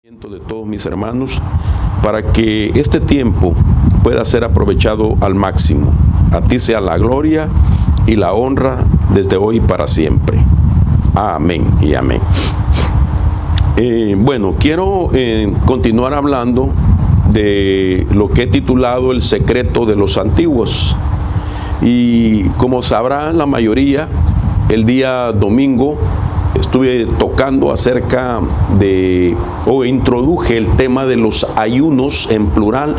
De todos mis hermanos para que este tiempo pueda ser aprovechado al máximo. A ti sea la gloria y la honra desde hoy para siempre. Amén y amén. Bueno, quiero continuar hablando de lo que he titulado El secreto de los antiguos. Y como sabrá la mayoría, el día domingo estuve tocando acerca de, o introduje el tema de los ayunos en plural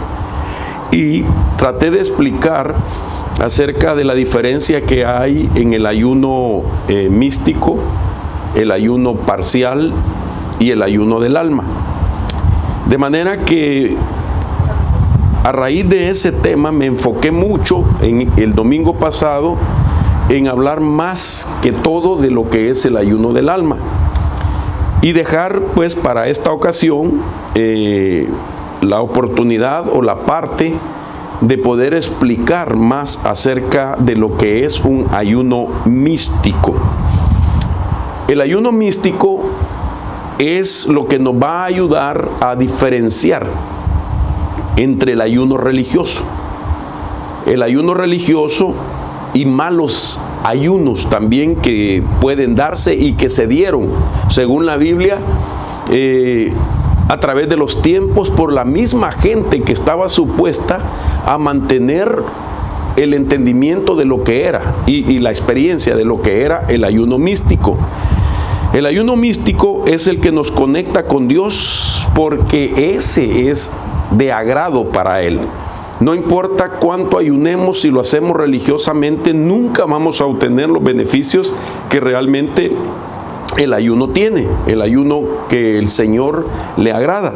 y traté de explicar acerca de la diferencia que hay en el ayuno místico, el ayuno parcial y el ayuno del alma. De manera que a raíz de ese tema me enfoqué mucho en el domingo pasado en hablar más que todo de lo que es el ayuno del alma y dejar pues para esta ocasión la oportunidad o la parte de poder explicar más acerca de lo que es un ayuno místico. El ayuno místico es lo que nos va a ayudar a diferenciar entre el ayuno religioso. El ayuno religioso y malos ayunos también que pueden darse y que se dieron, según la Biblia, a través de los tiempos por la misma gente que estaba supuesta a mantener el entendimiento de lo que era y la experiencia de lo que era el ayuno místico. El ayuno místico es el que nos conecta con Dios porque ese es de agrado para Él. No importa cuánto ayunemos, si lo hacemos religiosamente, nunca vamos a obtener los beneficios que realmente el ayuno tiene, el ayuno que el Señor le agrada.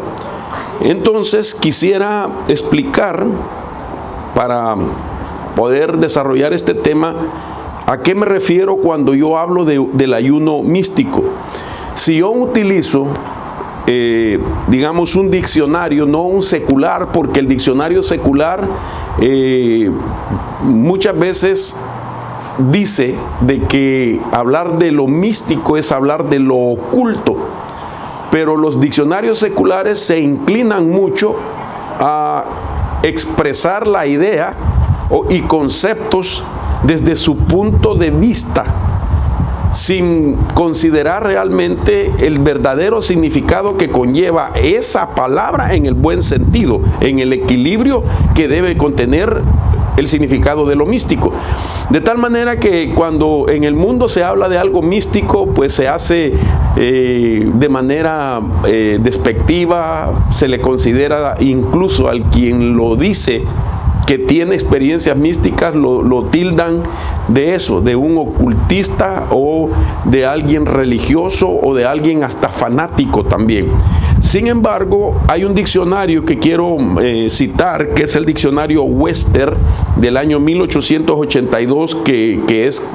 Entonces quisiera explicar, para poder desarrollar este tema, a qué me refiero cuando yo hablo del ayuno místico. Si yo utilizo digamos un diccionario, no un secular, porque el diccionario secular muchas veces dice de que hablar de lo místico es hablar de lo oculto, pero los diccionarios seculares se inclinan mucho a expresar la idea y conceptos desde su punto de vista, sin considerar realmente el verdadero significado que conlleva esa palabra en el buen sentido, en el equilibrio que debe contener el significado de lo místico. De tal manera que cuando en el mundo se habla de algo místico, pues se hace de manera despectiva, se le considera incluso al quien lo dice que tiene experiencias místicas, lo tildan de eso, de un ocultista o de alguien religioso o de alguien hasta fanático también. Sin embargo, hay un diccionario que quiero citar, que es el diccionario Webster del año 1882, que es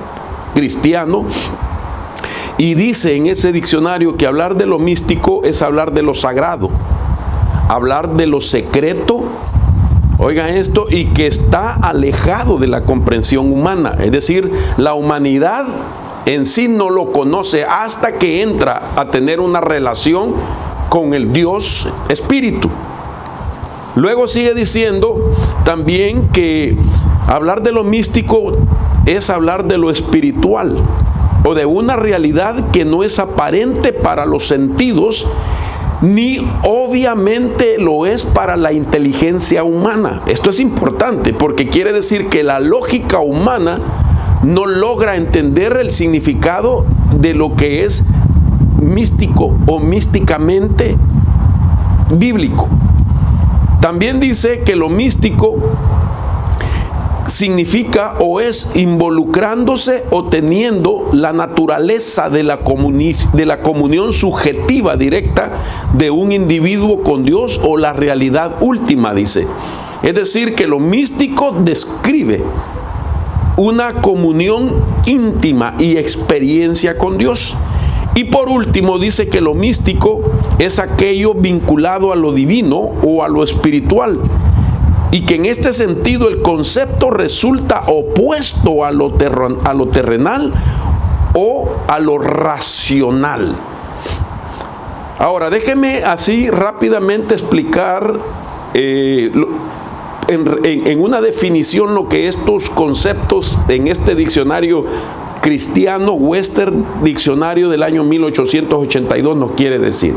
cristiano, y dice en ese diccionario que hablar de lo místico es hablar de lo sagrado, hablar de lo secreto. Oigan esto, y que está alejado de la comprensión humana. Es decir, la humanidad en sí no lo conoce hasta que entra a tener una relación con el Dios Espíritu. Luego sigue diciendo también que hablar de lo místico es hablar de lo espiritual o de una realidad que no es aparente para los sentidos, ni obviamente lo es para la inteligencia humana. Esto es importante porque quiere decir que la lógica humana no logra entender el significado de lo que es místico o místicamente bíblico. También dice que lo místico significa o es involucrándose o teniendo la naturaleza de la comunión subjetiva directa de un individuo con Dios o la realidad última, dice. Es decir, que lo místico describe una comunión íntima y experiencia con Dios. Y por último dice que lo místico es aquello vinculado a lo divino o a lo espiritual, y que en este sentido el concepto resulta opuesto a lo terrenal o a lo racional. Ahora, déjeme así rápidamente explicar en una definición lo que estos conceptos en este diccionario cristiano, Western Diccionario del año 1882 nos quiere decir.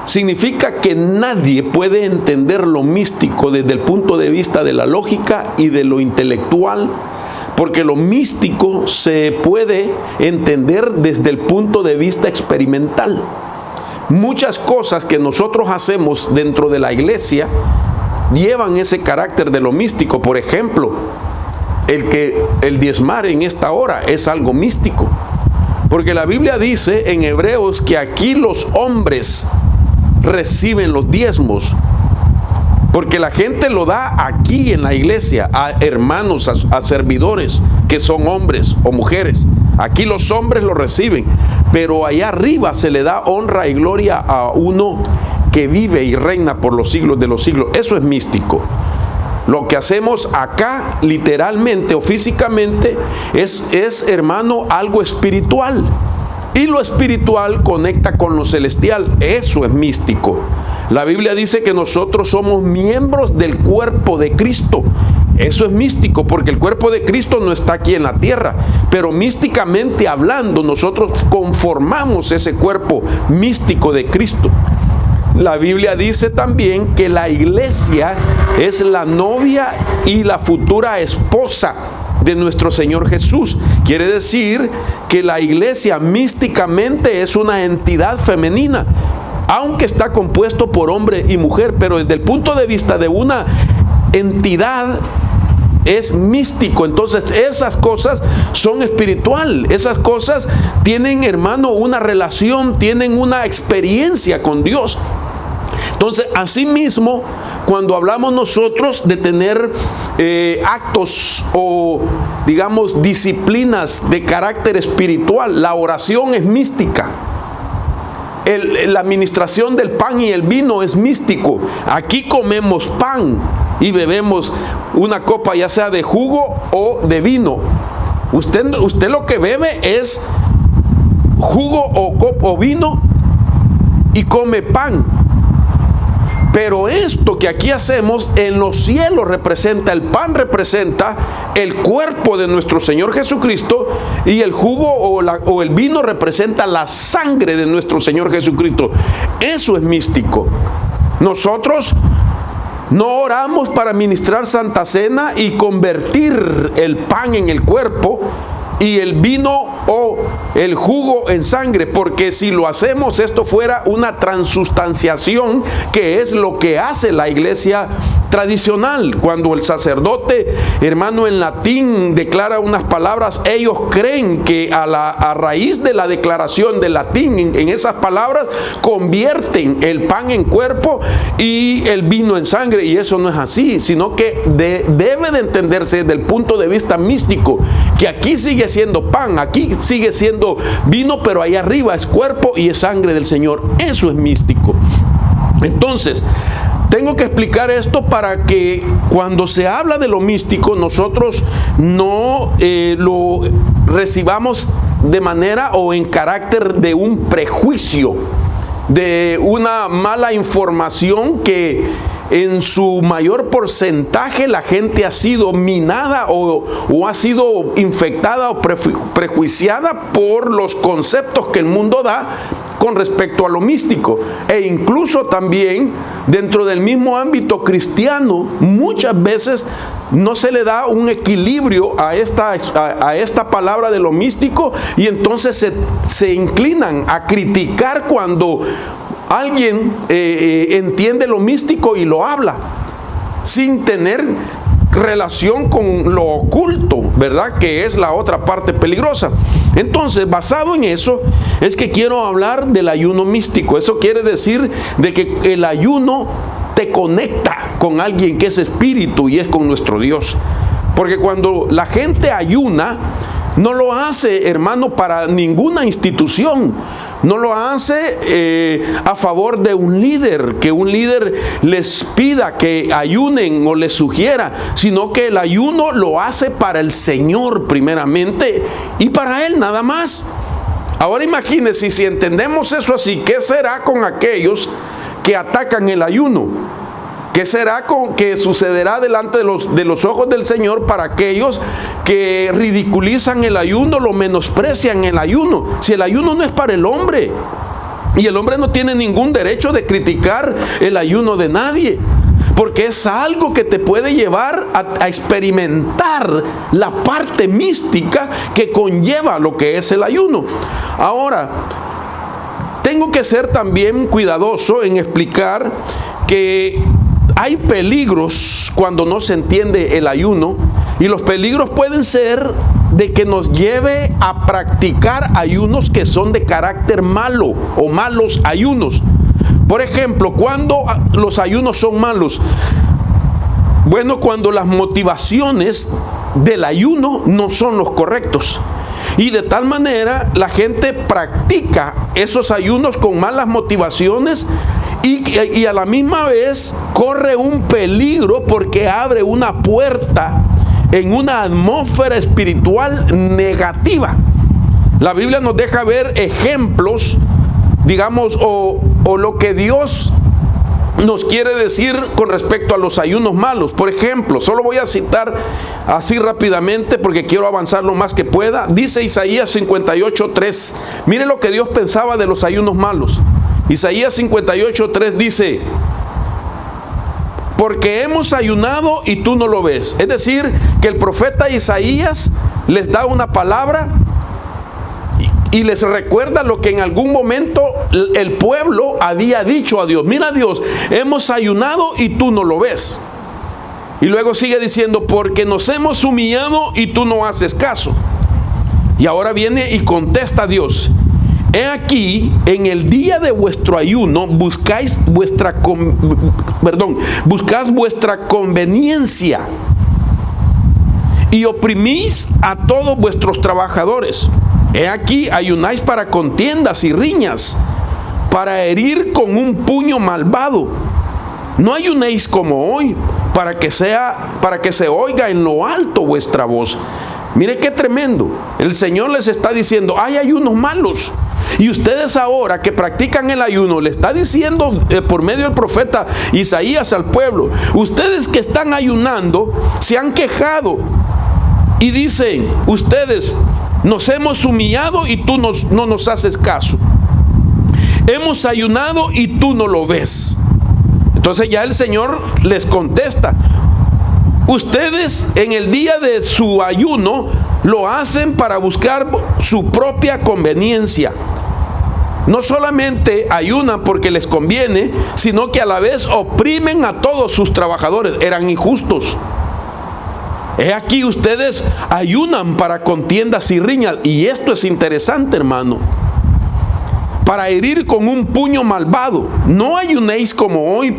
Significa que nadie puede entender lo místico desde el punto de vista de la lógica y de lo intelectual, porque lo místico se puede entender desde el punto de vista experimental. Muchas cosas que nosotros hacemos dentro de la iglesia llevan ese carácter de lo místico. Por ejemplo, el diezmar en esta hora es algo místico, porque la Biblia dice en Hebreos que aquí los hombres reciben los diezmos, porque la gente lo da aquí en la iglesia a hermanos, a servidores que son hombres o mujeres. Aquí los hombres lo reciben, pero allá arriba se le da honra y gloria a uno que vive y reina por los siglos de los siglos. Eso es místico. Lo que hacemos acá, literalmente o físicamente, es, hermano, algo espiritual. Y lo espiritual conecta con lo celestial. Eso es místico. La Biblia dice que nosotros somos miembros del cuerpo de Cristo. Eso es místico, porque el cuerpo de Cristo no está aquí en la tierra, pero místicamente hablando, nosotros conformamos ese cuerpo místico de Cristo. La Biblia dice también que la iglesia es la novia y la futura esposa de nuestro Señor Jesús. Quiere decir que la iglesia místicamente es una entidad femenina, aunque está compuesto por hombre y mujer, pero desde el punto de vista de una entidad es místico. Entonces esas cosas son espiritual, esas cosas tienen, hermano, una relación, tienen una experiencia con Dios. Entonces, asimismo, cuando hablamos nosotros de tener actos o, digamos, disciplinas de carácter espiritual, la oración es mística. La administración del pan y el vino es místico. Aquí comemos pan y bebemos una copa, ya sea de jugo o de vino. Usted lo que bebe es jugo o vino y come pan. Pero esto que aquí hacemos en los cielos representa, el pan representa el cuerpo de nuestro Señor Jesucristo, y el jugo o el vino representa la sangre de nuestro Señor Jesucristo. Eso es místico. Nosotros no oramos para ministrar Santa Cena y convertir el pan en el cuerpo y el vino o el jugo en sangre, porque si lo hacemos, esto fuera una transustanciación, que es lo que hace la iglesia tradicional. Cuando el sacerdote, hermano, en latín declara unas palabras, ellos creen que a raíz de la declaración de latín en esas palabras convierten el pan en cuerpo y el vino en sangre, y eso no es así, sino que debe de entenderse desde el punto de vista místico, que aquí sigue siendo pan, aquí sigue siendo vino, pero ahí arriba es cuerpo y es sangre del Señor. Eso es místico. Entonces, tengo que explicar esto para que cuando se habla de lo místico, nosotros no lo recibamos de manera o en carácter de un prejuicio, de una mala información que en su mayor porcentaje la gente ha sido minada o ha sido infectada o prejuiciada por los conceptos que el mundo da con respecto a lo místico. E incluso también dentro del mismo ámbito cristiano, muchas veces no se le da un equilibrio a esta palabra de lo místico, y entonces se inclinan a criticar cuando alguien entiende lo místico y lo habla sin tener relación con lo oculto, ¿verdad? Que es la otra parte peligrosa. Entonces, basado en eso, es que quiero hablar del ayuno místico. Eso quiere decir de que el ayuno te conecta con alguien que es espíritu y es con nuestro Dios. Porque cuando la gente ayuna, no lo hace, hermano, para ninguna institución. No lo hace a favor de un líder, que un líder les pida que ayunen o les sugiera, sino que el ayuno lo hace para el Señor primeramente y para Él nada más. Ahora imagínense, si entendemos eso así, ¿qué será con aquellos que atacan el ayuno? ¿Qué será que sucederá delante de los ojos del Señor para aquellos que ridiculizan el ayuno, lo menosprecian el ayuno? Si el ayuno no es para el hombre, y el hombre no tiene ningún derecho de criticar el ayuno de nadie, porque es algo que te puede llevar a experimentar la parte mística que conlleva lo que es el ayuno. Ahora, tengo que ser también cuidadoso en explicar que hay peligros cuando no se entiende el ayuno, y los peligros pueden ser de que nos lleve a practicar ayunos que son de carácter malo o malos ayunos. Por ejemplo, ¿cuándo los ayunos son malos? Bueno, cuando las motivaciones del ayuno no son los correctos. Y de tal manera la gente practica esos ayunos con malas motivaciones y a la misma vez corre un peligro porque abre una puerta en una atmósfera espiritual negativa. La Biblia nos deja ver ejemplos, digamos, o lo que Dios nos quiere decir con respecto a los ayunos malos. Por ejemplo, solo voy a citar así rápidamente porque quiero avanzar lo más que pueda. Dice Isaías 58:3. Mire lo que Dios pensaba de los ayunos malos. Isaías 58:3 dice: porque hemos ayunado y tú no lo ves. Es decir, que el profeta Isaías les da una palabra y les recuerda lo que en algún momento el pueblo había dicho a Dios. Mira, Dios, hemos ayunado y tú no lo ves. Y luego sigue diciendo: porque nos hemos humillado y tú no haces caso. Y ahora viene y contesta Dios: he aquí, en el día de vuestro ayuno buscad vuestra conveniencia y oprimís a todos vuestros trabajadores. He aquí, ayunáis para contiendas y riñas, para herir con un puño malvado. No ayunéis como hoy, para que se oiga en lo alto vuestra voz. Mire qué tremendo. El Señor les está diciendo: hay ayunos malos. Y ustedes ahora que practican el ayuno, le está diciendo por medio del profeta Isaías al pueblo: ustedes que están ayunando se han quejado y dicen ustedes: nos hemos humillado y tú no nos haces caso. Hemos ayunado y tú no lo ves. Entonces ya el Señor les contesta: ustedes en el día de su ayuno lo hacen para buscar su propia conveniencia. No solamente ayunan porque les conviene, sino que a la vez oprimen a todos sus trabajadores. Eran injustos. He aquí, ustedes ayunan para contiendas y riñas. Y esto es interesante, hermano. Para herir con un puño malvado. No ayunéis como hoy.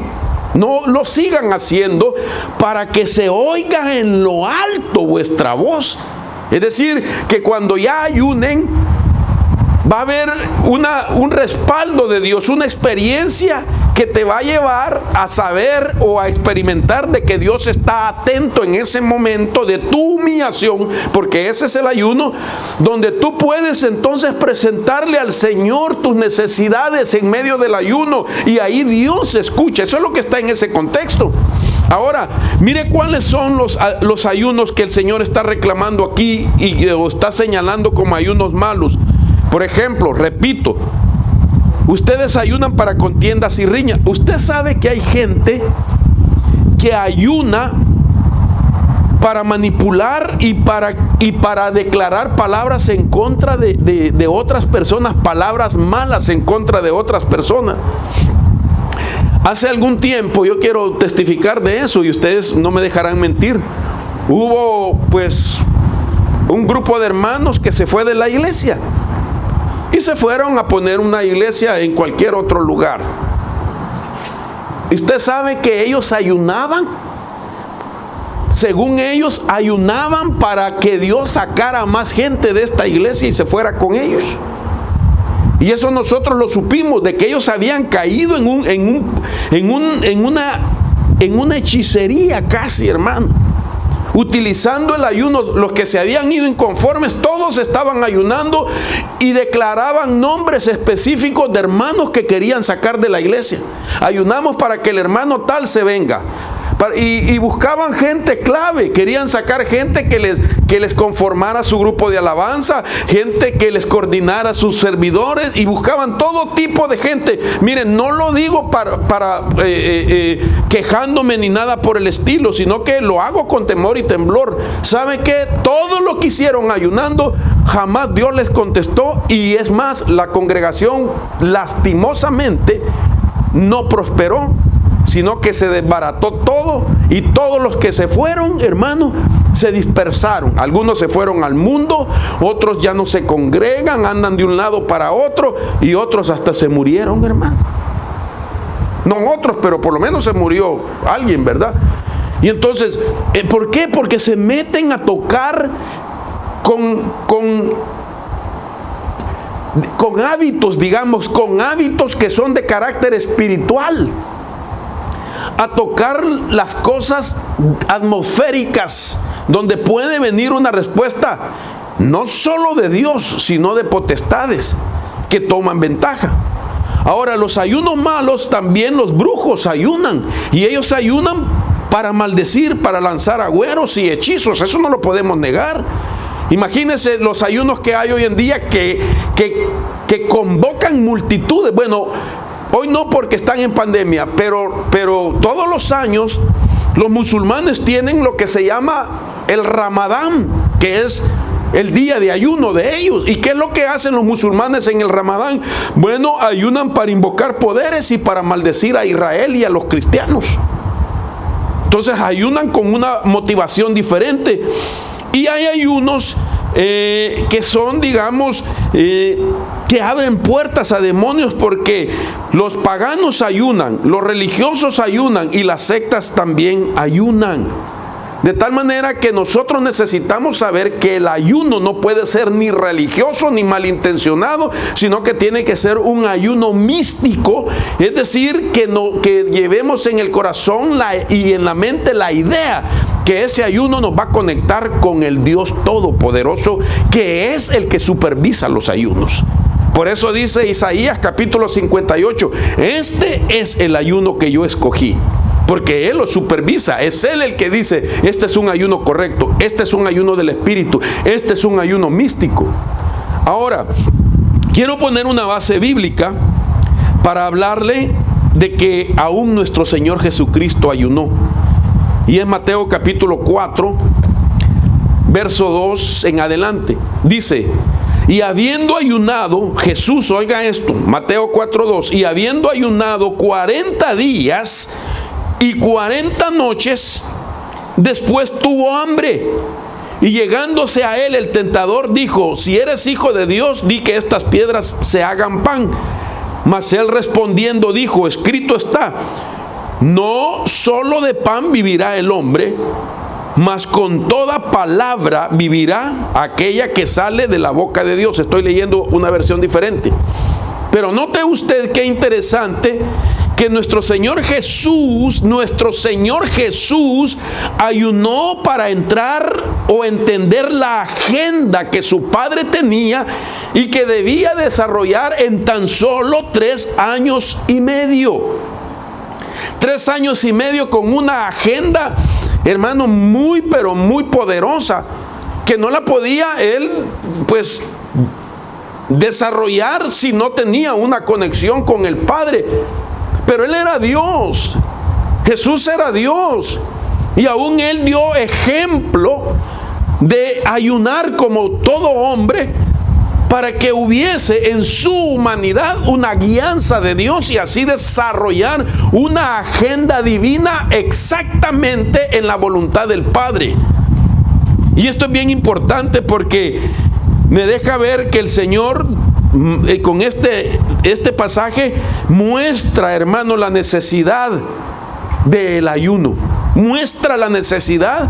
No lo sigan haciendo para que se oiga en lo alto vuestra voz. Es decir, que cuando ya ayunen, va a haber un respaldo de Dios, una experiencia que te va a llevar a saber o a experimentar de que Dios está atento en ese momento de tu humillación, porque ese es el ayuno, donde tú puedes entonces presentarle al Señor tus necesidades en medio del ayuno, y ahí Dios escucha. Eso es lo que está en ese contexto. Ahora, mire cuáles son los ayunos que el Señor está reclamando aquí y está señalando como ayunos malos. Por ejemplo, repito, ustedes ayunan para contiendas y riñas. Usted sabe que hay gente que ayuna para manipular y para declarar palabras en contra de otras personas, palabras malas en contra de otras personas. Hace algún tiempo, yo quiero testificar de eso y ustedes no me dejarán mentir, hubo pues un grupo de hermanos que se fue de la iglesia y se fueron a poner una iglesia en cualquier otro lugar. Y usted sabe que ellos ayunaban, según ellos ayunaban para que Dios sacara más gente de esta iglesia y se fuera con ellos. Y eso nosotros lo supimos, de que ellos habían caído en una hechicería casi, hermano. utilizando el ayuno. Los que se habían ido inconformes, todos estaban ayunando y declaraban nombres específicos de hermanos que querían sacar de la iglesia. Ayunamos para que el hermano tal se venga. Y buscaban gente clave, querían sacar gente que les conformara su grupo de alabanza, gente que les coordinara sus servidores, y buscaban todo tipo de gente. Miren, no lo digo para quejándome ni nada por el estilo, sino que lo hago con temor y temblor. ¿Sabe qué? Todo lo que hicieron ayunando, jamás Dios les contestó, y es más, la congregación lastimosamente no prosperó, sino que se desbarató todo, y todos los que se fueron, hermano, se dispersaron. Algunos se fueron al mundo, otros ya no se congregan, andan de un lado para otro, y otros hasta se murieron, hermano. No otros, pero por lo menos se murió alguien, ¿verdad? Y entonces, ¿por qué? Porque se meten a tocar con hábitos, digamos, con hábitos que son de carácter espiritual, a tocar las cosas atmosféricas, donde puede venir una respuesta no solo de Dios, sino de potestades que toman ventaja. Ahora, los ayunos malos, también los brujos ayunan, y ellos ayunan para maldecir, para lanzar agüeros y hechizos. Eso no lo podemos negar. Imagínense los ayunos que hay hoy en día que convocan multitudes. Bueno, hoy no, porque están en pandemia, pero todos los años los musulmanes tienen lo que se llama el Ramadán, que es el día de ayuno de ellos. ¿Y qué es lo que hacen los musulmanes en el Ramadán? Bueno, ayunan para invocar poderes y para maldecir a Israel y a los cristianos. Entonces ayunan con una motivación diferente. Y hay ayunos que son, digamos, que abren puertas a demonios, porque los paganos ayunan, los religiosos ayunan, y las sectas también ayunan. De tal manera que nosotros necesitamos saber que el ayuno no puede ser ni religioso ni malintencionado, sino que tiene que ser un ayuno místico. Es decir, que llevemos en el corazón y en la mente la idea que ese ayuno nos va a conectar con el Dios Todopoderoso, que es el que supervisa los ayunos. Por eso dice Isaías capítulo 58, este es el ayuno que yo escogí, porque Él lo supervisa. Es Él el que dice, este es un ayuno correcto, este es un ayuno del Espíritu, este es un ayuno místico. Ahora, quiero poner una base bíblica para hablarle de que aún nuestro Señor Jesucristo ayunó. Y es Mateo capítulo 4, verso 2 en adelante. Dice, y habiendo ayunado, Jesús, oiga esto, Mateo 4:2, y habiendo ayunado 40 días y 40 noches, después tuvo hambre. Y llegándose a él el tentador dijo, si eres hijo de Dios, di que estas piedras se hagan pan. Mas él respondiendo dijo, escrito está, no solo de pan vivirá el hombre, mas con toda palabra vivirá aquella que sale de la boca de Dios. Estoy leyendo una versión diferente. Pero note usted qué interesante, que nuestro Señor Jesús ayunó para entrar o entender la agenda que su Padre tenía y que debía desarrollar en tan solo 3 años y medio. 3 años y medio con una agenda, hermano, muy pero muy poderosa, que no la podía él pues desarrollar si no tenía una conexión con el Padre. Pero él era Dios, Jesús era Dios, y aún él dio ejemplo de ayunar como todo hombre, para que hubiese en su humanidad una guianza de Dios y así desarrollar una agenda divina exactamente en la voluntad del Padre. Y esto es bien importante porque me deja ver que el Señor con este pasaje muestra, hermano, la necesidad del ayuno, muestra la necesidad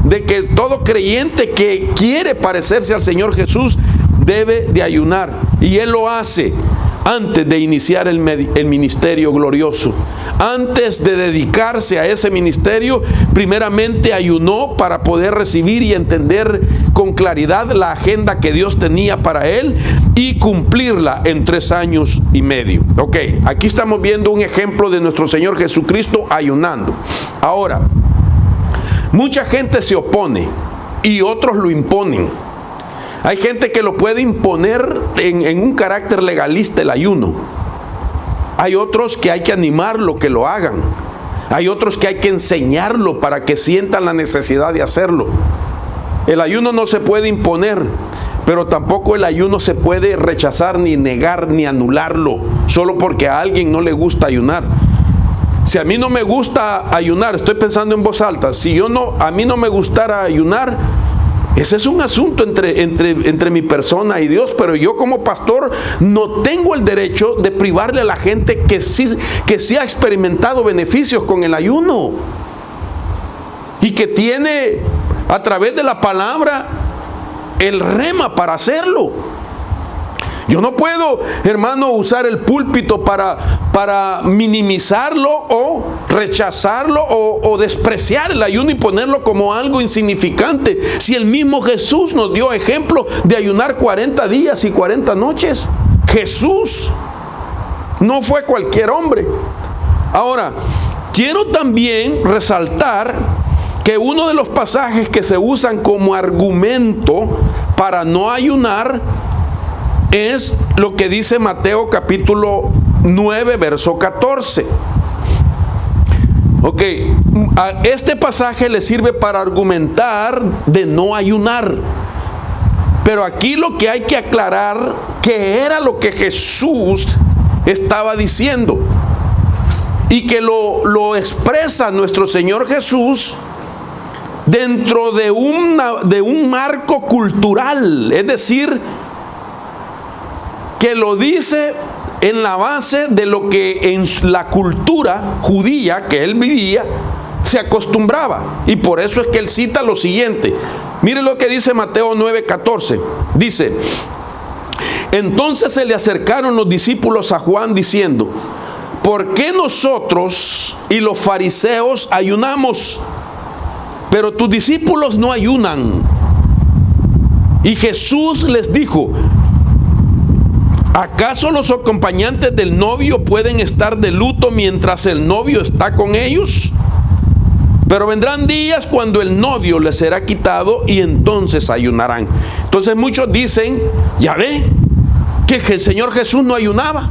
de que todo creyente que quiere parecerse al Señor Jesús debe de ayunar, y Él lo hace antes de iniciar el ministerio glorioso, antes de dedicarse a ese ministerio, primeramente ayunó para poder recibir y entender con claridad la agenda que Dios tenía para él y cumplirla en 3 años y medio. Ok, aquí estamos viendo un ejemplo de nuestro Señor Jesucristo ayunando. Ahora, mucha gente se opone y otros lo imponen. Hay gente que lo puede imponer en un carácter legalista, el ayuno. Hay otros que hay que animarlo que lo hagan. Hay otros que hay que enseñarlo para que sientan la necesidad de hacerlo. El ayuno no se puede imponer, pero tampoco el ayuno se puede rechazar, ni negar, ni anularlo, solo porque a alguien no le gusta ayunar. Si a mí no me gusta ayunar, estoy pensando en voz alta, a mí no me gustara ayunar, ese es un asunto entre mi persona y Dios, pero yo como pastor no tengo el derecho de privarle a la gente que sí ha experimentado beneficios con el ayuno y que tiene a través de la palabra el rema para hacerlo. Yo no puedo, hermano, usar el púlpito para minimizarlo o rechazarlo o despreciar el ayuno y ponerlo como algo insignificante. Si el mismo Jesús nos dio ejemplo de ayunar 40 días y 40 noches. Jesús no fue cualquier hombre. Ahora, quiero también resaltar que uno de los pasajes que se usan como argumento para no ayunar es lo que dice Mateo capítulo 9, verso 14. Ok, este pasaje le sirve para argumentar de no ayunar. Pero aquí lo que hay que aclarar, que era lo que Jesús estaba diciendo. Y que lo expresa nuestro Señor Jesús dentro de un marco cultural. Es decir, que lo dice en la base de lo que en la cultura judía que él vivía se acostumbraba. Y por eso es que él cita lo siguiente. Mire lo que dice Mateo 9:14. Dice: entonces se le acercaron los discípulos a Juan diciendo: ¿por qué nosotros y los fariseos ayunamos, pero tus discípulos no ayunan? Y Jesús les dijo: ¿acaso los acompañantes del novio pueden estar de luto mientras el novio está con ellos? Pero vendrán días cuando el novio les será quitado y entonces ayunarán. Entonces muchos dicen: ya ve que el Señor Jesús no ayunaba.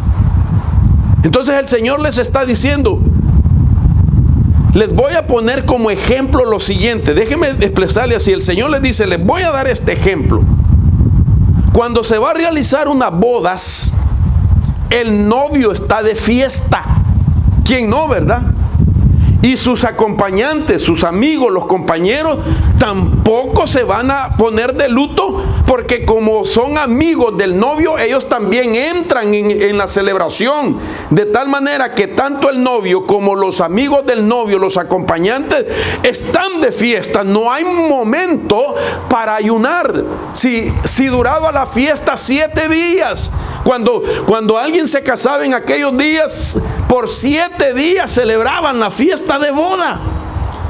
Entonces el Señor les está diciendo, les voy a poner como ejemplo lo siguiente. Déjenme expresarle así. El Señor les dice: les voy a dar este ejemplo. Cuando se va a realizar unas bodas, el novio está de fiesta. ¿Quién no, verdad? Y sus acompañantes, sus amigos, los compañeros, tampoco se van a poner de luto, porque como son amigos del novio, ellos también entran en la celebración. De tal manera que tanto el novio como los amigos del novio, los acompañantes, están de fiesta. No hay momento para ayunar. Si duraba la fiesta 7 días, cuando alguien se casaba en aquellos días, por 7 días celebraban la fiesta de boda.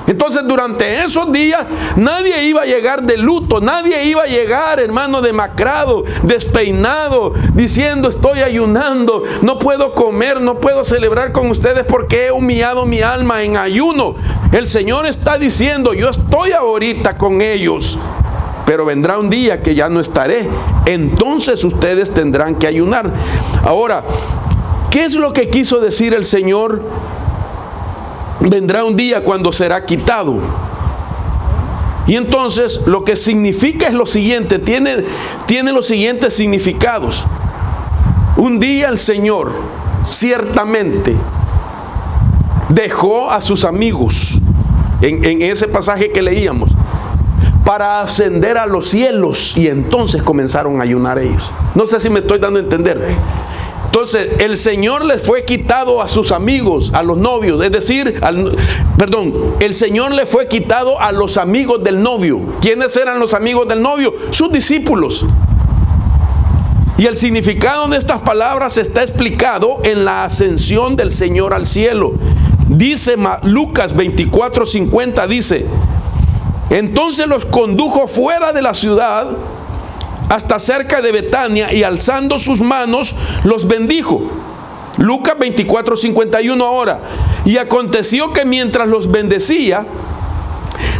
Entonces durante esos días nadie iba a llegar de luto, nadie iba a llegar, hermano, demacrado, despeinado, diciendo: estoy ayunando, no puedo comer, no puedo celebrar con ustedes porque he humillado mi alma en ayuno. El Señor está diciendo: yo estoy ahorita con ellos, pero vendrá un día que ya no estaré, entonces ustedes tendrán que ayunar. Ahora, ¿qué es lo que quiso decir el Señor? Vendrá un día cuando será quitado. Y entonces lo que significa es lo siguiente, tiene los siguientes significados. Un día el Señor ciertamente dejó a sus amigos en ese pasaje que leíamos para ascender a los cielos, y entonces comenzaron a ayunar ellos. No sé si me estoy dando a entender. Entonces el Señor les fue quitado a sus amigos, a los novios, es decir, el Señor le fue quitado a los amigos del novio. ¿Quiénes eran los amigos del novio? Sus discípulos. Y el significado de estas palabras está explicado en la ascensión del Señor al cielo. Dice Lucas 24:50, dice: entonces los condujo fuera de la ciudad hasta cerca de Betania, y alzando sus manos los bendijo. Lucas 24:51 ahora. Y aconteció que mientras los bendecía,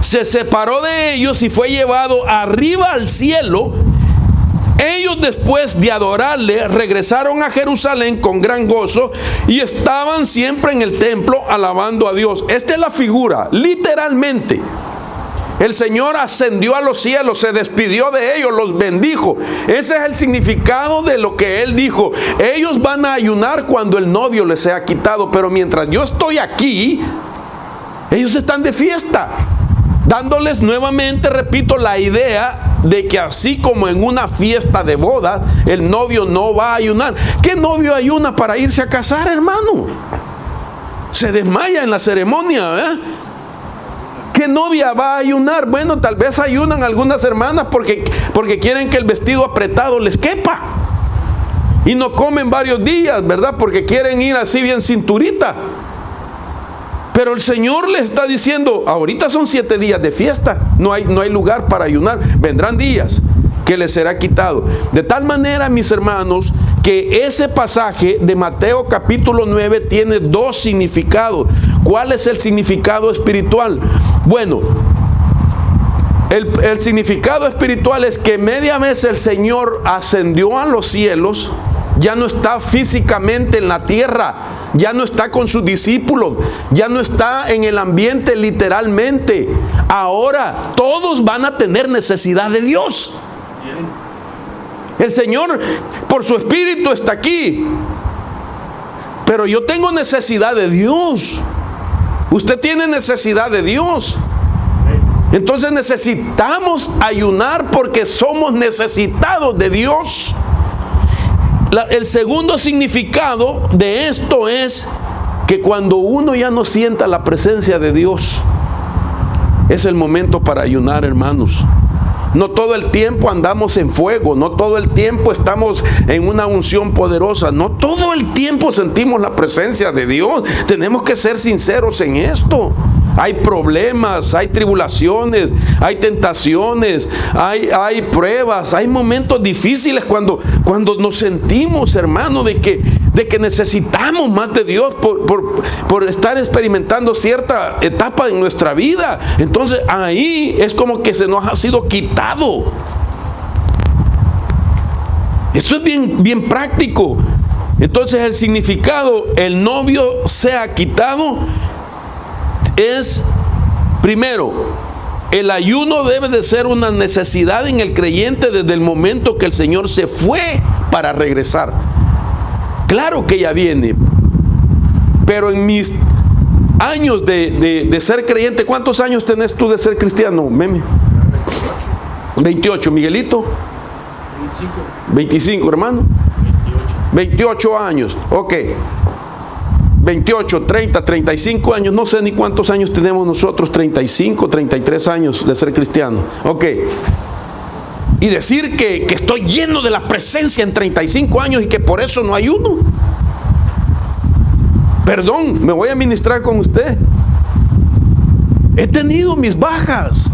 se separó de ellos y fue llevado arriba al cielo. Ellos, después de adorarle, regresaron a Jerusalén con gran gozo y estaban siempre en el templo alabando a Dios. Esta es la figura, literalmente. El Señor ascendió a los cielos, se despidió de ellos, los bendijo. Ese es el significado de lo que Él dijo. Ellos van a ayunar cuando el novio les sea quitado, pero mientras yo estoy aquí, ellos están de fiesta, dándoles nuevamente, repito, la idea de que así como en una fiesta de boda, el novio no va a ayunar. ¿Qué novio ayuna para irse a casar, hermano? Se desmaya en la ceremonia, ¿eh? ¿Qué novia va a ayunar? Bueno, tal vez ayunan algunas hermanas porque quieren que el vestido apretado les quepa. Y no comen varios días, ¿verdad? Porque quieren ir así bien cinturita. Pero el Señor les está diciendo, ahorita son 7 días de fiesta, no hay lugar para ayunar. Vendrán días que les será quitado. De tal manera, mis hermanos, que ese pasaje de Mateo capítulo 9 tiene 2 significados. ¿Cuál es el significado espiritual? Bueno, el significado espiritual es que media vez el Señor ascendió a los cielos, ya no está físicamente en la tierra, ya no está con sus discípulos, ya no está en el ambiente literalmente. Ahora todos van a tener necesidad de Dios. El Señor por su Espíritu está aquí, pero yo tengo necesidad de Dios. Usted tiene necesidad de Dios. Entonces necesitamos ayunar porque somos necesitados de Dios. El segundo significado de esto es que cuando uno ya no sienta la presencia de Dios, es el momento para ayunar, hermanos. No todo el tiempo andamos en fuego, no todo el tiempo estamos en una unción poderosa, no todo el tiempo sentimos la presencia de Dios. Tenemos que ser sinceros en esto. Hay problemas, hay tribulaciones, hay tentaciones, hay pruebas, hay momentos difíciles cuando nos sentimos, hermano, de que necesitamos más de Dios por estar experimentando cierta etapa en nuestra vida. Entonces ahí es como que se nos ha sido quitado. Esto es bien práctico. Entonces el significado, el novio sea quitado, es, primero, el ayuno debe de ser una necesidad en el creyente desde el momento que el Señor se fue para regresar. Claro que ya viene, pero en mis años de ser creyente, ¿cuántos años tenés tú de ser cristiano, Meme? 28, Miguelito. 25, hermano. 28 años, ok. 28, 30, 35 años, no sé ni cuántos años tenemos nosotros, 35, 33 años de ser cristiano. Ok. Y decir que estoy lleno de la presencia en 35 años y que por eso no ayuno. Perdón, me voy a ministrar con usted. He tenido mis bajas.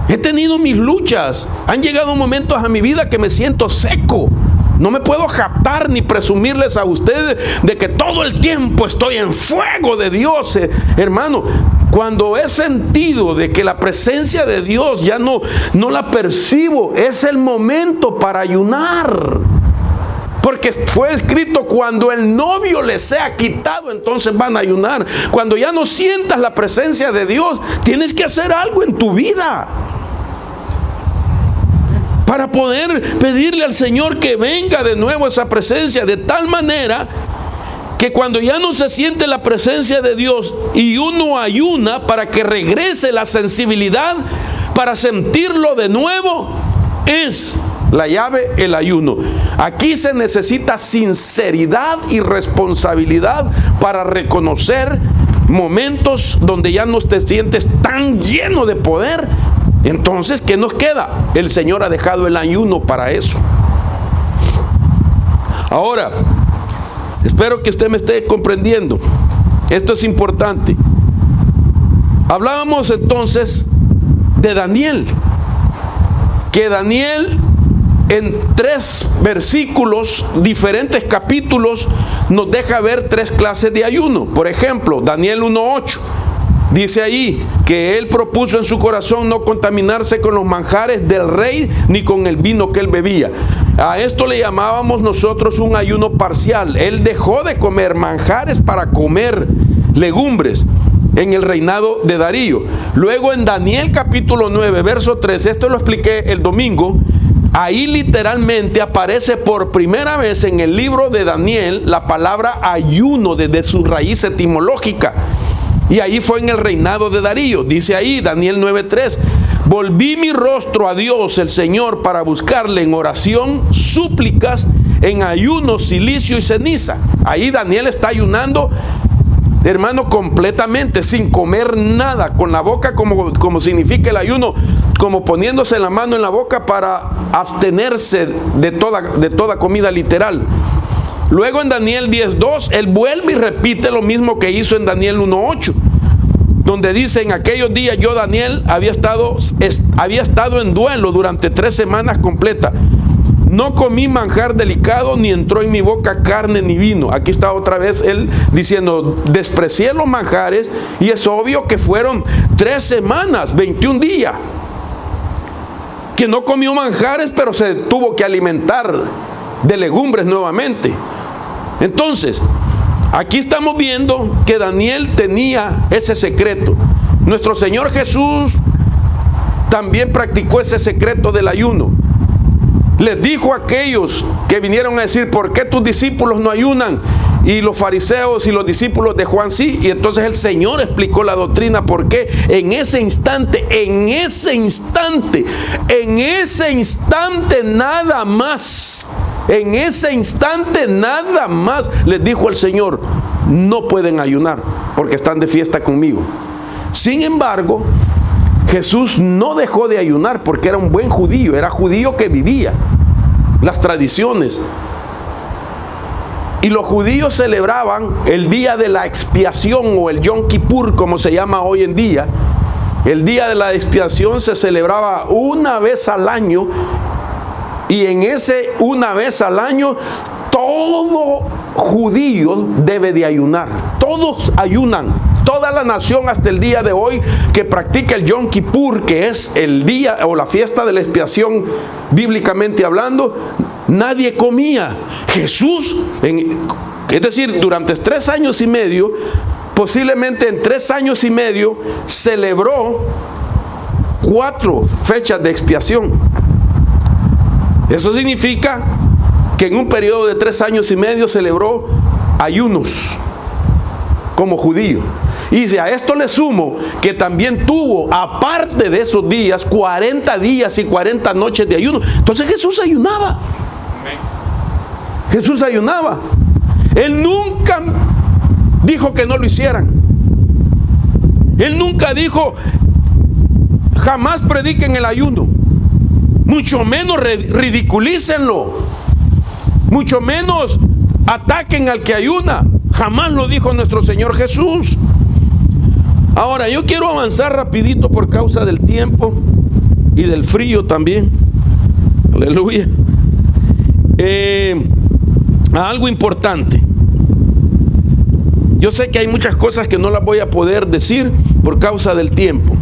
He tenido mis luchas. Han llegado momentos a mi vida que me siento seco. No me puedo jactar ni presumirles a ustedes de que todo el tiempo estoy en fuego de Dios, hermano. Cuando he sentido de que la presencia de Dios ya no la percibo, es el momento para ayunar. Porque fue escrito, cuando el novio les sea quitado, entonces van a ayunar. Cuando ya no sientas la presencia de Dios, tienes que hacer algo en tu vida para poder pedirle al Señor que venga de nuevo esa presencia, de tal manera que cuando ya no se siente la presencia de Dios y uno ayuna, para que regrese la sensibilidad para sentirlo de nuevo, es la llave, el ayuno. Aquí se necesita sinceridad y responsabilidad para reconocer momentos donde ya no te sientes tan lleno de poder. Entonces, ¿qué nos queda? El Señor ha dejado el ayuno para eso. Ahora, espero que usted me esté comprendiendo. Esto es importante. Hablábamos entonces de Daniel, que Daniel en 3 versículos, diferentes capítulos, nos deja ver 3 clases de ayuno. Por ejemplo, Daniel 1:8 dice ahí que él propuso en su corazón no contaminarse con los manjares del rey ni con el vino que él bebía. A esto le llamábamos nosotros un ayuno parcial. Él dejó de comer manjares para comer legumbres en el reinado de Darío. Luego en Daniel capítulo 9, verso 3, esto lo expliqué el domingo, ahí literalmente aparece por primera vez en el libro de Daniel la palabra ayuno desde su raíz etimológica. Y ahí fue en el reinado de Darío. Dice ahí Daniel 9:3, volví mi rostro a Dios el Señor para buscarle en oración, súplicas, en ayuno, cilicio y ceniza. Ahí Daniel está ayunando, hermano, completamente, sin comer nada, con la boca como significa el ayuno, como poniéndose la mano en la boca para abstenerse de toda comida literal. Luego en Daniel 10:2, él vuelve y repite lo mismo que hizo en Daniel 1:8, donde dice: en aquellos días yo, Daniel, había estado en duelo durante 3 semanas completas. No comí manjar delicado, ni entró en mi boca carne ni vino. Aquí está otra vez él diciendo: desprecié los manjares, y es obvio que fueron 3 semanas, 21 días, que no comió manjares, pero se tuvo que alimentar de legumbres nuevamente. Entonces, aquí estamos viendo que Daniel tenía ese secreto. Nuestro Señor Jesús también practicó ese secreto del ayuno. Les dijo a aquellos que vinieron a decir: ¿por qué tus discípulos no ayunan? Y los fariseos y los discípulos de Juan sí. Y entonces el Señor explicó la doctrina, porque en ese instante nada más, les dijo el Señor: no pueden ayunar porque están de fiesta conmigo. Sin embargo, Jesús no dejó de ayunar porque era un buen judío, era judío que vivía las tradiciones. Y los judíos celebraban el día de la expiación, o el Yom Kippur, como se llama hoy en día. El día de la expiación se celebraba una vez al año, y en ese una vez al año todo judío debe de ayunar. Todos ayunan. Toda la nación hasta el día de hoy que practica el Yom Kippur, que es el día o la fiesta de la expiación bíblicamente hablando, nadie comía. Jesús, es decir, durante 3 años y medio, posiblemente en 3 años y medio, celebró 4 fechas de expiación. Eso significa que en un periodo de 3 años y medio celebró ayunos como judío. Y si a esto le sumo que también tuvo, aparte de esos días, 40 días y 40 noches de ayuno, entonces Jesús ayunaba. Jesús ayunaba. Él nunca dijo que no lo hicieran. Él nunca dijo: jamás prediquen el ayuno, mucho menos ridiculícenlo, mucho menos ataquen al que ayuna. Jamás lo dijo nuestro Señor Jesús. Ahora, yo quiero avanzar rapidito por causa del tiempo y del frío también. Aleluya. A algo importante. Yo sé que hay muchas cosas que no las voy a poder decir por causa del tiempo,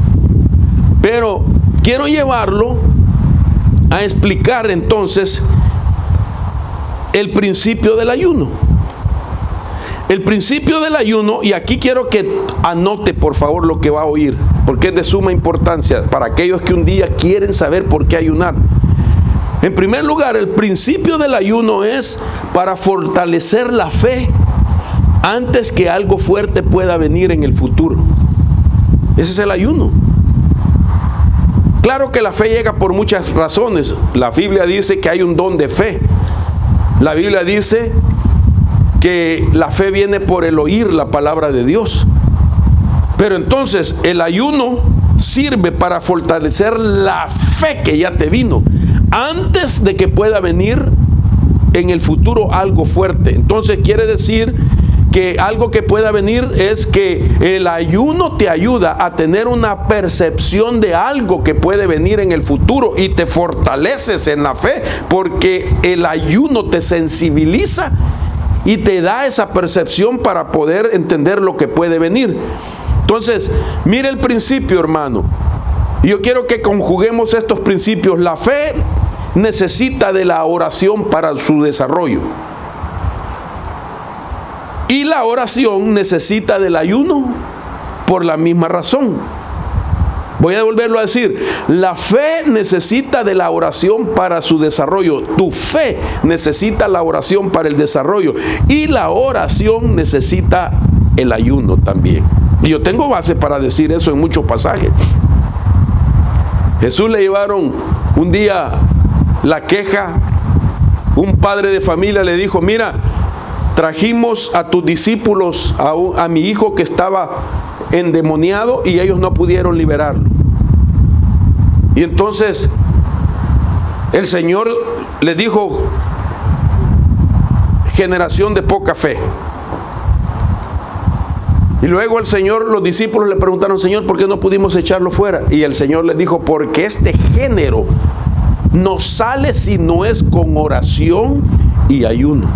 pero quiero llevarlo a explicar entonces el principio del ayuno. El principio del ayuno, y aquí quiero que anote por favor lo que va a oír, porque es de suma importancia para aquellos que un día quieren saber por qué ayunar. En primer lugar, el principio del ayuno es para fortalecer la fe antes que algo fuerte pueda venir en el futuro. Ese es el ayuno. Claro que la fe llega por muchas razones. La Biblia dice que hay un don de fe. La Biblia dice que la fe viene por el oír la palabra de Dios. Pero entonces el ayuno sirve para fortalecer la fe que ya te vino antes de que pueda venir en el futuro algo fuerte. Entonces quiere decir que algo que pueda venir es que el ayuno te ayuda a tener una percepción de algo que puede venir en el futuro y te fortaleces en la fe, porque el ayuno te sensibiliza y te da esa percepción para poder entender lo que puede venir. Entonces, mire el principio, hermano. Yo quiero que conjuguemos estos principios. La fe necesita de la oración para su desarrollo. Y la oración necesita del ayuno por la misma razón. Voy a volverlo a decir. La fe necesita de la oración para su desarrollo. Tu fe necesita la oración para el desarrollo. Y la oración necesita el ayuno también. Y yo tengo base para decir eso en muchos pasajes. Jesús le llevaron un día la queja. Un padre de familia le dijo: mira, trajimos a tus discípulos a mi hijo que estaba endemoniado y ellos no pudieron liberarlo. Y entonces el Señor le dijo: generación de poca fe. Y luego los discípulos le preguntaron: Señor, ¿por qué no pudimos echarlo fuera? Y el Señor les dijo: porque este género no sale si no es con oración y ayuno.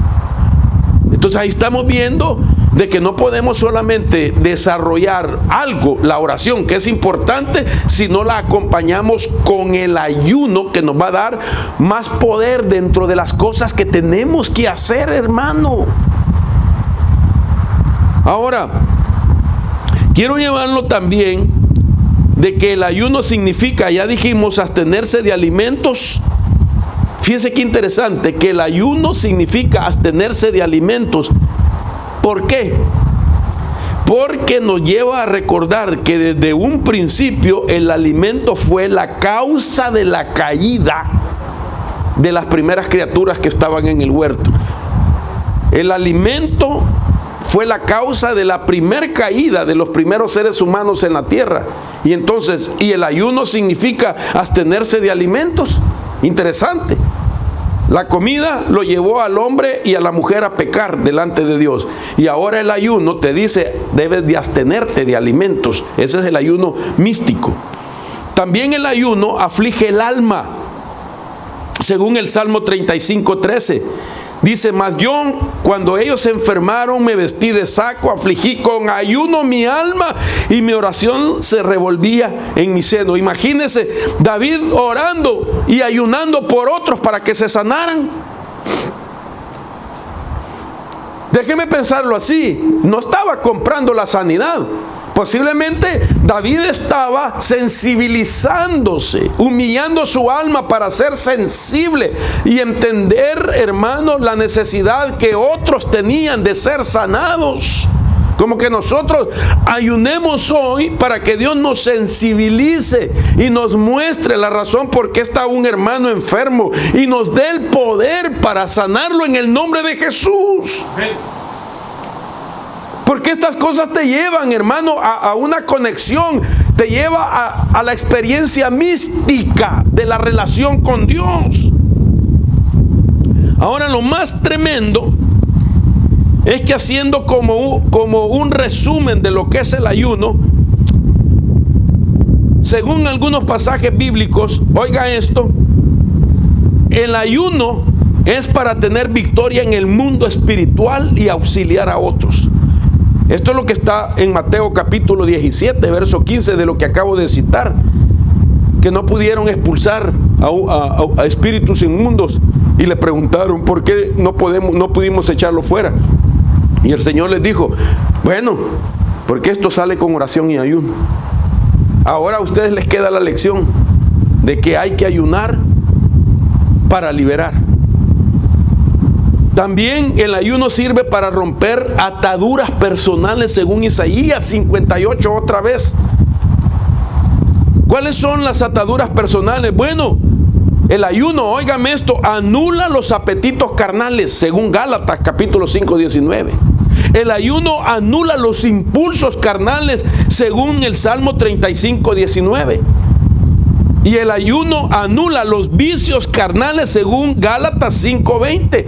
Entonces ahí estamos viendo de que no podemos solamente desarrollar algo, la oración, que es importante, si no la acompañamos con el ayuno, que nos va a dar más poder dentro de las cosas que tenemos que hacer, hermano. Ahora, quiero llevarlo también de que el ayuno significa, ya dijimos, abstenerse de alimentos. Fíjense qué interesante, que el ayuno significa abstenerse de alimentos. ¿Por qué? Porque nos lleva a recordar que desde un principio el alimento fue la causa de la caída de las primeras criaturas que estaban en el huerto. El alimento fue la causa de la primer caída de los primeros seres humanos en la tierra. Y entonces, y el ayuno significa abstenerse de alimentos. Interesante. La comida lo llevó al hombre y a la mujer a pecar delante de Dios. Y ahora el ayuno te dice: debes de abstenerte de alimentos. Ese es el ayuno místico. También el ayuno aflige el alma. Según el Salmo 35:13. Dice: mas yo, cuando ellos se enfermaron, me vestí de saco, afligí con ayuno mi alma, y mi oración se revolvía en mi seno. Imagínense David orando y ayunando por otros para que se sanaran. Déjeme pensarlo así: no estaba comprando la sanidad. Posiblemente David estaba sensibilizándose, humillando su alma para ser sensible y entender, hermanos, la necesidad que otros tenían de ser sanados. Como que nosotros ayunemos hoy para que Dios nos sensibilice y nos muestre la razón por qué está un hermano enfermo y nos dé el poder para sanarlo en el nombre de Jesús. Porque estas cosas te llevan, hermano, a una conexión, te lleva a la experiencia mística de la relación con Dios. Ahora, lo más tremendo es que, haciendo como un resumen de lo que es el ayuno, según algunos pasajes bíblicos, oiga esto: el ayuno es para tener victoria en el mundo espiritual y auxiliar a otros. Esto es lo que está en Mateo capítulo 17, verso 15, de lo que acabo de citar, que no pudieron expulsar a espíritus inmundos y le preguntaron: ¿por qué no pudimos echarlo fuera? Y el Señor les dijo: bueno, porque esto sale con oración y ayuno. Ahora a ustedes les queda la lección de que hay que ayunar para liberar. También el ayuno sirve para romper ataduras personales, según Isaías 58 otra vez. ¿Cuáles son las ataduras personales? Bueno, el ayuno, óigame esto, anula los apetitos carnales, según Gálatas capítulo 5:19. El ayuno anula los impulsos carnales, según el Salmo 35:19. Y el ayuno anula los vicios carnales, según Gálatas 5:20.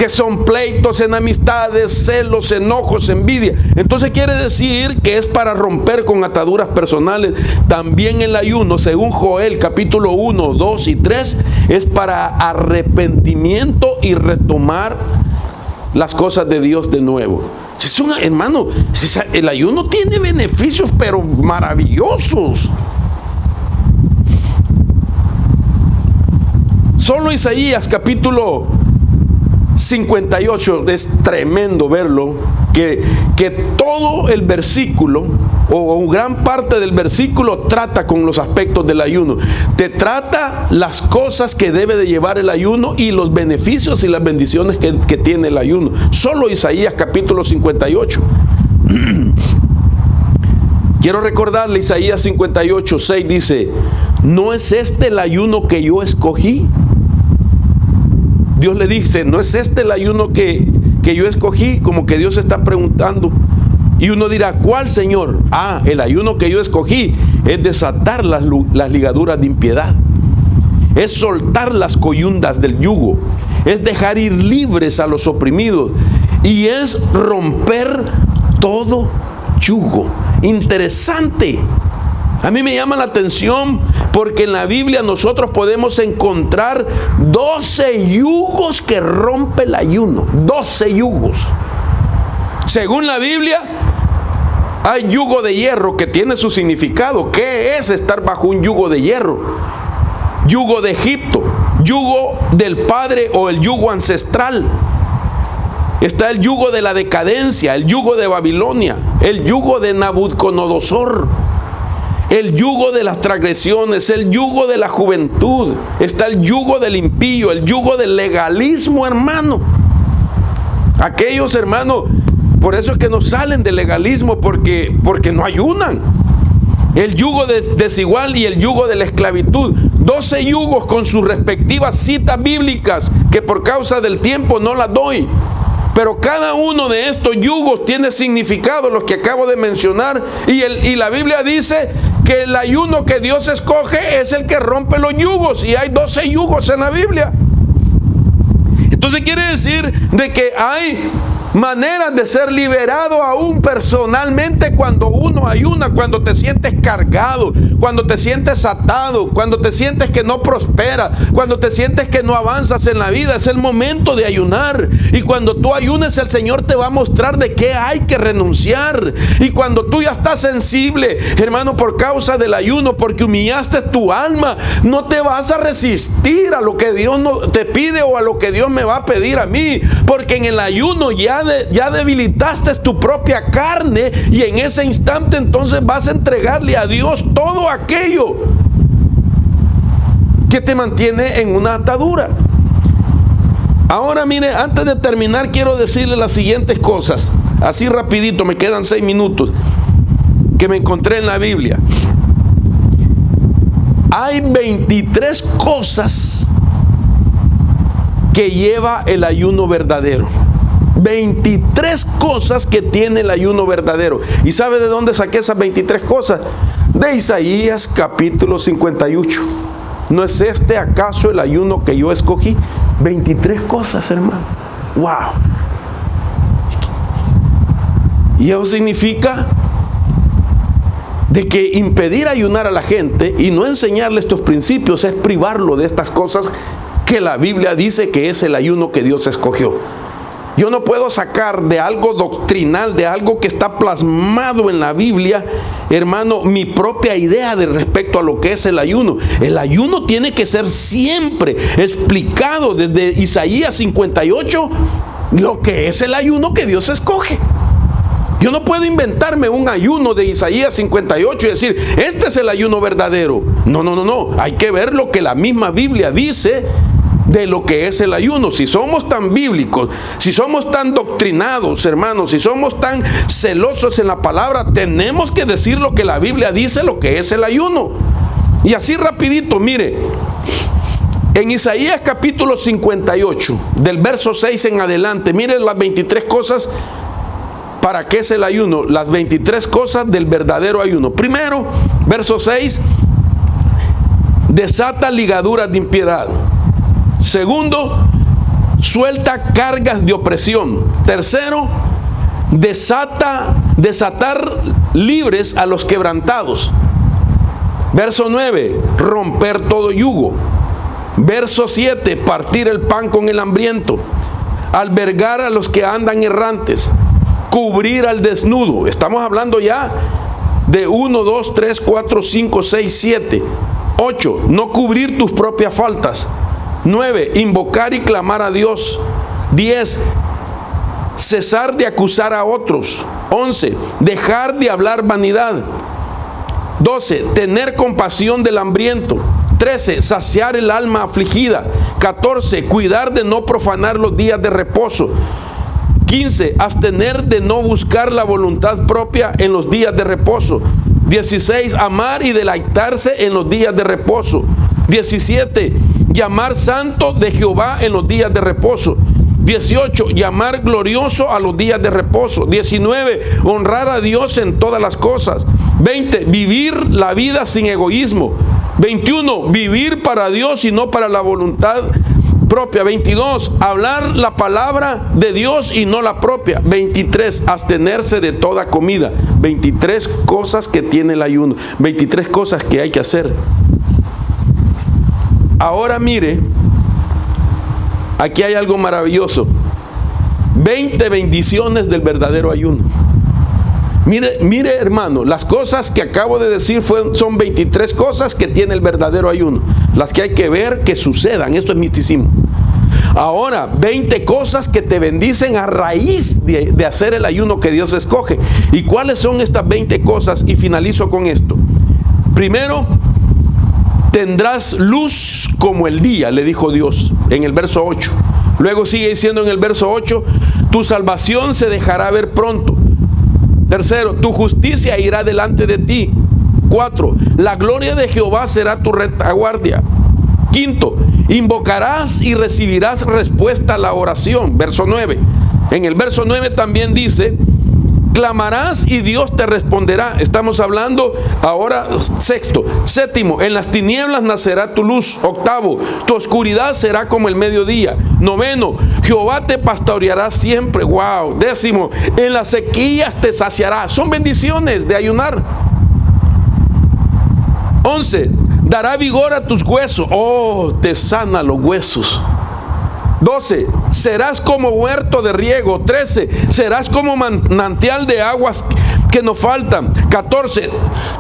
que son pleitos, enemistades, celos, enojos, envidia. Entonces quiere decir que es para romper con ataduras personales. También el ayuno, según Joel capítulo 1, 2 y 3, es para arrepentimiento y retomar las cosas de Dios de nuevo. Hermano, el ayuno tiene beneficios pero maravillosos. Solo Isaías capítulo 58, es tremendo verlo, que todo el versículo o gran parte del versículo trata con los aspectos del ayuno. Te trata las cosas que debe de llevar el ayuno y los beneficios y las bendiciones que tiene el ayuno. Solo Isaías capítulo 58. Quiero recordarle Isaías 58, 6 dice: ¿no es este el ayuno que yo escogí? Dios le dice: ¿no es este el ayuno que yo escogí? Como que Dios está preguntando. Y uno dirá: ¿cuál, Señor? El ayuno que yo escogí es desatar las ligaduras de impiedad, es soltar las coyundas del yugo, es dejar ir libres a los oprimidos y es romper todo yugo. Interesante. A mí me llama la atención porque en la Biblia nosotros podemos encontrar 12 yugos que rompe el ayuno. 12 yugos. Según la Biblia, hay yugo de hierro que tiene su significado. ¿Qué es estar bajo un yugo de hierro? Yugo de Egipto, yugo del padre o el yugo ancestral. Está el yugo de la decadencia, el yugo de Babilonia, el yugo de Nabucodonosor, el yugo de las transgresiones, el yugo de la juventud. Está el yugo del impío, el yugo del legalismo, hermano. Aquellos, hermano, por eso es que no salen del legalismo, porque no ayunan. El yugo desigual y el yugo de la esclavitud. 12 yugos con sus respectivas citas bíblicas, que por causa del tiempo no las doy. Pero cada uno de estos yugos tiene significado, los que acabo de mencionar. Y la Biblia dice que el ayuno que Dios escoge es el que rompe los yugos. Y hay 12 yugos en la Biblia. Entonces quiere decir de que hay maneras de ser liberado aún personalmente cuando uno ayuna, cuando te sientes cargado, cuando te sientes atado, cuando te sientes que no prospera, cuando te sientes que no avanzas en la vida. Es el momento de ayunar. Y cuando tú ayunes, el Señor te va a mostrar de qué hay que renunciar. Y cuando tú ya estás sensible, hermano, por causa del ayuno, porque humillaste tu alma, no te vas a resistir a lo que Dios no te pide o a lo que Dios me va a pedir a mí, porque en el ayuno ya debilitaste tu propia carne, y en ese instante entonces vas a entregarle a Dios todo aquello que te mantiene en una atadura. Ahora mire, antes de terminar quiero decirle las siguientes cosas, así rapidito, me quedan 6 minutos, que me encontré en la Biblia. Hay 23 cosas que lleva el ayuno verdadero. 23 cosas que tiene el ayuno verdadero. ¿Y sabe de dónde saqué esas 23 cosas? De Isaías capítulo 58. ¿No es este acaso el ayuno que yo escogí? 23 cosas, hermano. ¡Wow! Y eso significa de que impedir ayunar a la gente y no enseñarle estos principios es privarlo de estas cosas que la Biblia dice que es el ayuno que Dios escogió. Yo no puedo sacar de algo doctrinal, de algo que está plasmado en la Biblia, hermano, mi propia idea de respecto a lo que es el ayuno. El ayuno tiene que ser siempre explicado desde Isaías 58, lo que es el ayuno que Dios escoge. Yo no puedo inventarme un ayuno de Isaías 58 y decir, este es el ayuno verdadero. No. Hay que ver lo que la misma Biblia dice de lo que es el ayuno. Si somos tan bíblicos, si somos tan doctrinados, hermanos, si somos tan celosos en la palabra, tenemos que decir lo que la Biblia dice, lo que es el ayuno. Y así rapidito, mire, en Isaías capítulo 58, del verso 6 en adelante, mire las 23 cosas para qué es el ayuno, las 23 cosas del verdadero ayuno. Primero, verso 6, desata ligaduras de impiedad. Segundo, suelta cargas de opresión. Tercero, desatar libres a los quebrantados. Verso 9, romper todo yugo. Verso 7, partir el pan con el hambriento. Albergar a los que andan errantes. Cubrir al desnudo. Estamos hablando ya de 1, 2, 3, 4, 5, 6, 7. 8, no cubrir tus propias faltas. 9, invocar y clamar a Dios. 10, cesar de acusar a otros. 11, dejar de hablar vanidad. 12, tener compasión del hambriento. 13, saciar el alma afligida. 14, cuidar de no profanar los días de reposo. 15, abstener de no buscar la voluntad propia en los días de reposo. 16, amar y deleitarse en los días de reposo. 17, llamar santo de Jehová en los días de reposo. 18, llamar glorioso a los días de reposo. 19, honrar a Dios en todas las cosas. 20, vivir la vida sin egoísmo. 21, vivir para Dios y no para la voluntad propia. 22, hablar la palabra de Dios y no la propia. 23, abstenerse de toda comida. 23 cosas que tiene el ayuno. 23 cosas que hay que hacer. Ahora mire, aquí hay algo maravilloso. 20 bendiciones del verdadero ayuno. Mire hermano, las cosas que acabo de decir son 23 cosas que tiene el verdadero ayuno. Las que hay que ver que sucedan. Esto es misticismo. Ahora, 20 cosas que te bendicen a raíz de hacer el ayuno que Dios escoge. ¿Y cuáles son estas 20 cosas? Y finalizo con esto. Primero, tendrás luz como el día, le dijo Dios en el verso 8. Luego sigue diciendo en el verso 8, tu salvación se dejará ver pronto. Tercero, tu justicia irá delante de ti. 4, la gloria de Jehová será tu retaguardia. Quinto, invocarás y recibirás respuesta a la oración. Verso 9. En el verso 9 también dice, clamarás y Dios te responderá. Estamos hablando ahora sexto. Séptimo, en las tinieblas nacerá tu luz. Octavo, tu oscuridad será como el mediodía. Noveno, Jehová te pastoreará siempre. Wow. Décimo, en las sequías te saciará. Son bendiciones de ayunar. 11, dará vigor a tus huesos. Oh, te sana los huesos. 12, serás como huerto de riego. 13, serás como manantial de aguas que no faltan. 14,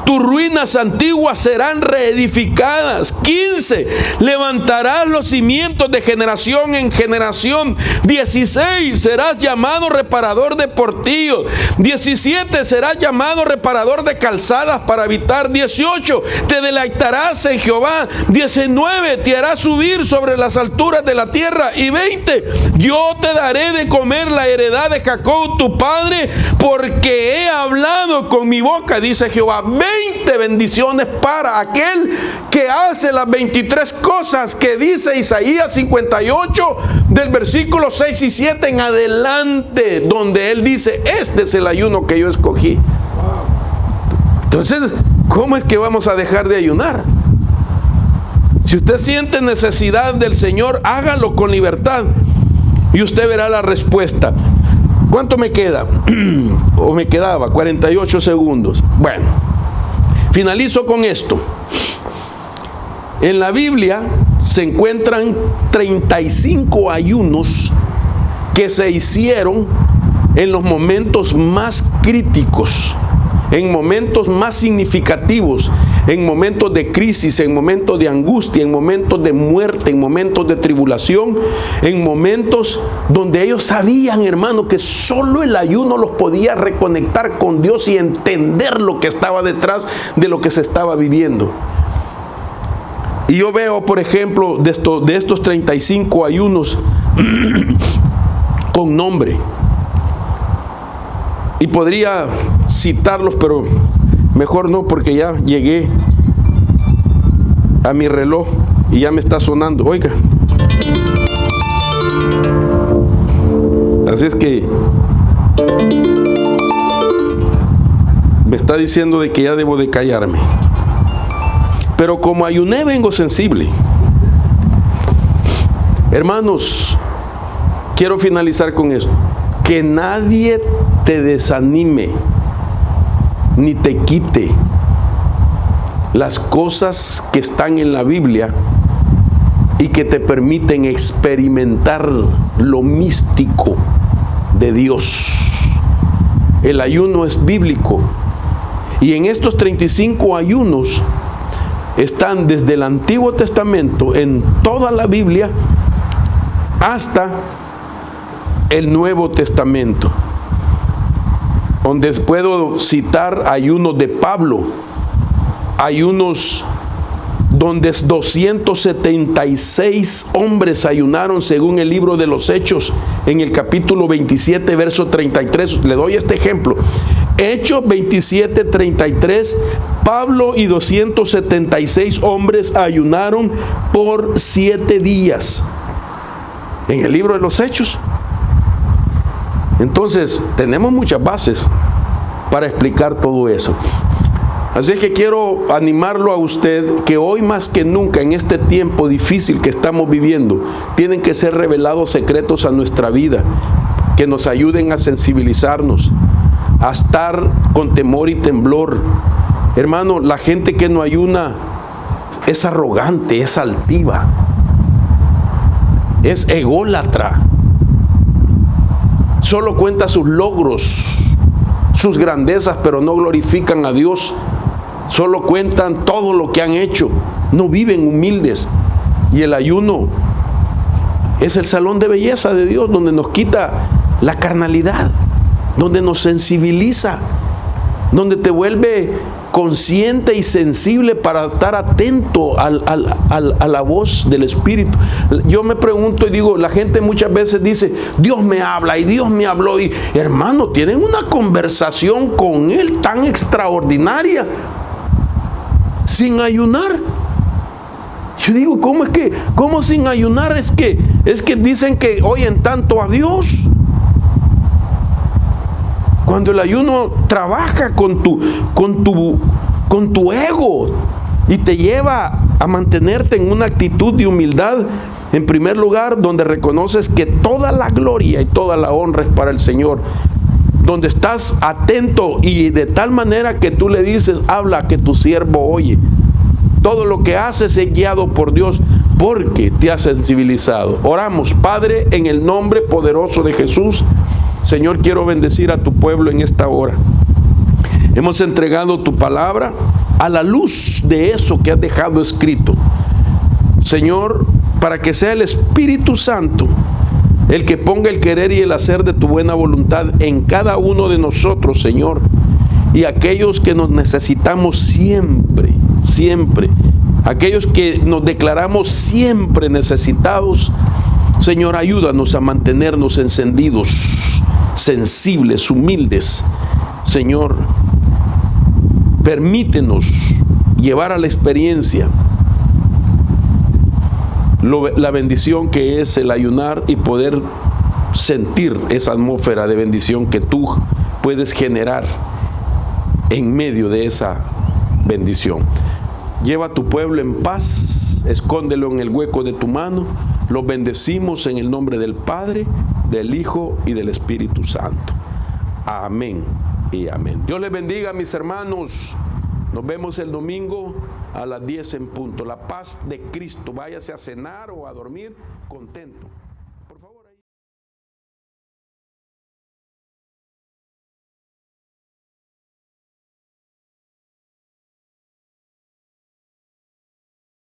tus ruinas antiguas serán reedificadas. 15, levantarás los cimientos de generación en generación. 16, serás llamado reparador de portillos. 17, serás llamado reparador de calzadas para habitar. 18, te deleitarás en Jehová. 19, te harás subir sobre las alturas de la tierra. Y 20, yo te daré de comer la heredad de Jacob tu padre, porque he hablado con mi boca, dice Jehová. 20 bendiciones para aquel que hace las 23 cosas que dice Isaías 58 del versículo 6 y 7 en adelante, donde él dice, este es el ayuno que yo escogí. Entonces, ¿cómo es que vamos a dejar de ayunar? Si usted siente necesidad del Señor, hágalo con libertad y usted verá la respuesta. ¿Cuánto me queda? O me quedaba 48 segundos. Bueno, finalizo con esto. En la Biblia se encuentran 35 ayunos que se hicieron en los momentos más críticos, en momentos más significativos, en momentos de crisis, en momentos de angustia, en momentos de muerte, en momentos de tribulación, en momentos donde ellos sabían, hermano, que solo el ayuno los podía reconectar con Dios y entender lo que estaba detrás de lo que se estaba viviendo. Y yo veo, por ejemplo, de estos 35 ayunos con nombre. Y podría citarlos, pero mejor no, porque ya llegué a mi reloj y ya me está sonando. Oiga. Así es que me está diciendo de que ya debo de callarme. Pero como ayuné vengo sensible. Hermanos, quiero finalizar con esto. Que nadie te desanime ni te quite las cosas que están en la Biblia y que te permiten experimentar lo místico de Dios. El ayuno es bíblico, y en estos 35 ayunos están desde el Antiguo Testamento, en toda la Biblia, hasta el Nuevo Testamento, donde puedo citar ayunos de Pablo, ayunos donde 276 hombres ayunaron según el libro de los Hechos, en el capítulo 27, verso 33. Le doy este ejemplo. Hechos 27, 33. Pablo y 276 hombres ayunaron por 7 días. En el libro de los Hechos. Entonces, tenemos muchas bases para explicar todo eso. Así es que quiero animarlo a usted que hoy más que nunca, en este tiempo difícil que estamos viviendo, tienen que ser revelados secretos a nuestra vida, que nos ayuden a sensibilizarnos, a estar con temor y temblor. Hermano, la gente que no ayuna es arrogante, es altiva, es ególatra. Solo cuenta sus logros, sus grandezas, pero no glorifican a Dios. Solo cuentan todo lo que han hecho, no viven humildes. Y el ayuno es el salón de belleza de Dios, donde nos quita la carnalidad, donde nos sensibiliza, donde te vuelve consciente y sensible para estar atento a la voz del Espíritu. Yo me pregunto y digo, la gente muchas veces dice, Dios me habla y Dios me habló, y hermano, tienen una conversación con Él tan extraordinaria sin ayunar. Yo digo, ¿cómo sin ayunar? Es que dicen que oyen tanto a Dios. Cuando el ayuno trabaja con tu ego y te lleva a mantenerte en una actitud de humildad, en primer lugar, donde reconoces que toda la gloria y toda la honra es para el Señor, donde estás atento y de tal manera que tú le dices, habla, que tu siervo oye. Todo lo que haces es guiado por Dios, porque te has sensibilizado. Oramos. Padre, en el nombre poderoso de Jesús, Señor, quiero bendecir a tu pueblo en esta hora. Hemos entregado tu palabra a la luz de eso que has dejado escrito, Señor, para que sea el Espíritu Santo el que ponga el querer y el hacer de tu buena voluntad en cada uno de nosotros, Señor, y aquellos que nos necesitamos siempre, aquellos que nos declaramos siempre necesitados. Señor, ayúdanos a mantenernos encendidos, sensibles, humildes. Señor, permítenos llevar a la experiencia la bendición que es el ayunar y poder sentir esa atmósfera de bendición que tú puedes generar en medio de esa bendición. Lleva a tu pueblo en paz, escóndelo en el hueco de tu mano. Los bendecimos en el nombre del Padre, del Hijo y del Espíritu Santo. Amén y amén. Dios les bendiga, mis hermanos. Nos vemos el domingo a las 10 en punto. La paz de Cristo. Váyase a cenar o a dormir contento.